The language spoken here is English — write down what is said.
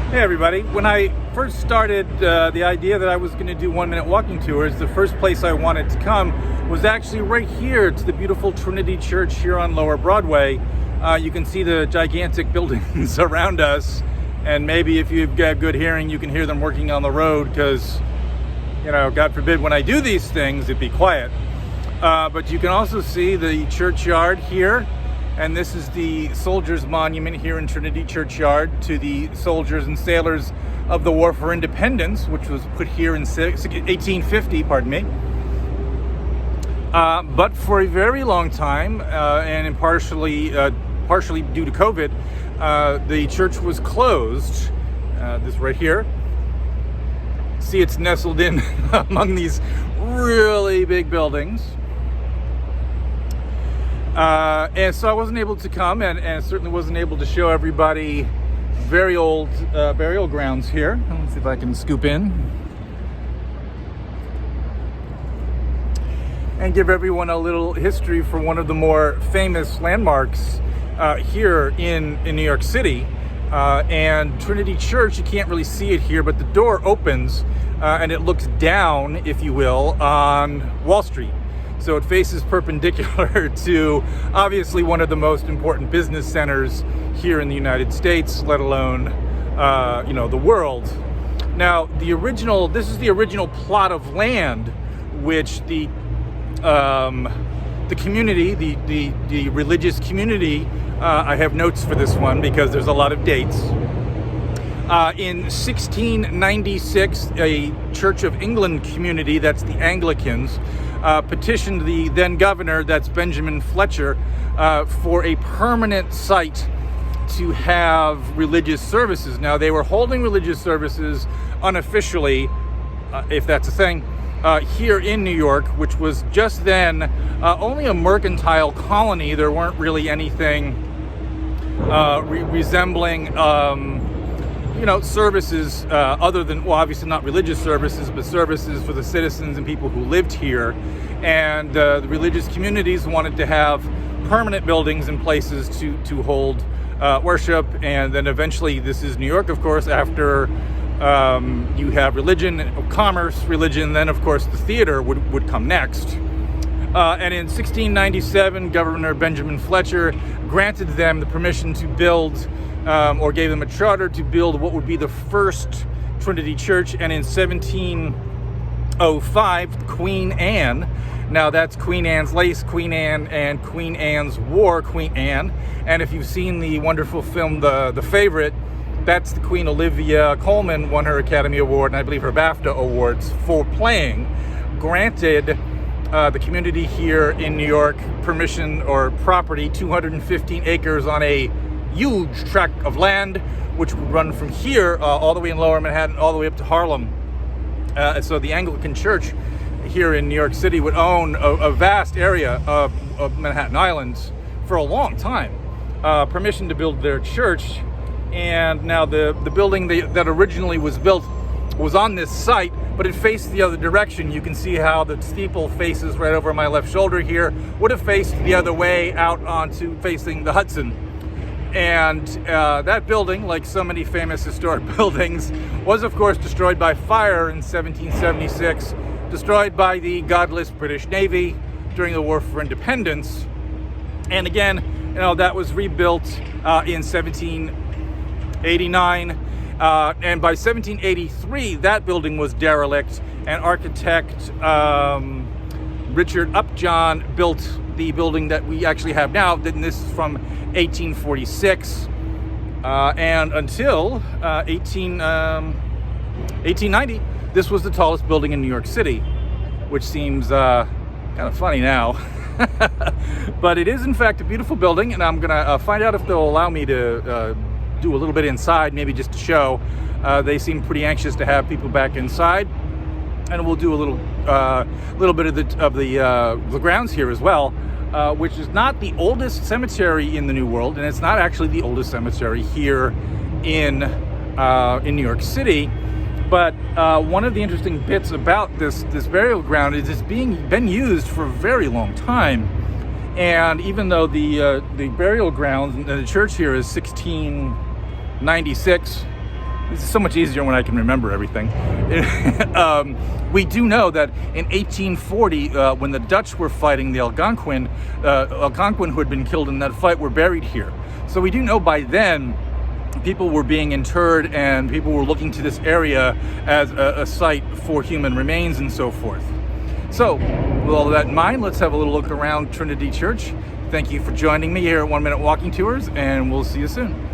Hey everybody, when I first started the idea that I was going to do 1-minute walking tours, the first place I wanted to come was actually right here to the beautiful Trinity Church here on Lower Broadway. You can see the gigantic buildings around us, and maybe if you've got good hearing you can hear them working on the road because, you know, God forbid when I do these things it'd be quiet. But you can also see the churchyard here. And this is the Soldiers Monument here in Trinity Churchyard to the soldiers and sailors of the War for Independence, which was put here in 1850, pardon me. But for a very long time, and partially due to COVID, the church was closed. This right here. See, it's nestled in among these really big buildings. And so I wasn't able to come and certainly wasn't able to show everybody very old burial grounds here. Let's see if I can scoop in and give everyone a little history for one of the more famous landmarks here in New York City. And Trinity Church, you can't really see it here, but the door opens and it looks down, if you will, on Wall Street. So it faces perpendicular to obviously one of the most important business centers here in the United States, let alone, the world. Now, this is the original plot of land, which the community, the religious community, I have notes for this one because there's a lot of dates. In 1696, a Church of England community, that's the Anglicans, petitioned the then governor, that's Benjamin Fletcher, for a permanent site to have religious services. Now, they were holding religious services unofficially, if that's a thing, here in New York, which was just then only a mercantile colony. There weren't really anything resembling services other than, well, obviously not religious services, but services for the citizens and people who lived here. And the religious communities wanted to have permanent buildings and places to hold worship. And then eventually, this is New York, of course, after you have religion, commerce, religion, then of course the theater would come next. And in 1697, Governor Benjamin Fletcher granted them the permission to build or gave them a charter to build what would be the first Trinity Church. And in 1705, Queen Anne, now that's Queen Anne's Lace, Queen Anne, and Queen Anne's War, Queen Anne. And if you've seen the wonderful film, The Favorite, that's the Queen. Olivia Colman won her Academy Award, and I believe her BAFTA awards for playing, granted the community here in New York permission or property, 215 acres on a huge tract of land, which would run from here all the way in Lower Manhattan, all the way up to Harlem. So the Anglican Church here in New York City would own a vast area of Manhattan Island for a long time. Permission to build their church. And now the building that originally was built was on this site, but it faced the other direction. You can see how the steeple faces right over my left shoulder here, would have faced the other way out onto facing the Hudson. And that building, like so many famous historic buildings, was of course destroyed by fire in 1776, destroyed by the godless British Navy during the War for Independence. And again, that was rebuilt in 1789. And by 1783, that building was derelict, and architect Richard Upjohn built the building that we actually have now. And this is from 1846 and until 1890, this was the tallest building in New York City, which seems kind of funny now. But it is in fact a beautiful building, and I'm gonna find out if they'll allow me to do a little bit inside, maybe just to show. They seem pretty anxious to have people back inside, and we'll do a little bit of the grounds here as well, which is not the oldest cemetery in the New World, and it's not actually the oldest cemetery here in New York City. But one of the interesting bits about this burial ground is it's been used for a very long time. And even though the burial grounds and the church here is 1696, This is so much easier when I can remember everything. We do know that in 1840, when the Dutch were fighting the Algonquin who had been killed in that fight were buried here. So we do know by then people were being interred and people were looking to this area as a site for human remains and so forth. So with all of that in mind, let's have a little look around Trinity Church. Thank you for joining me here at 1 Minute Walking Tours, and we'll see you soon.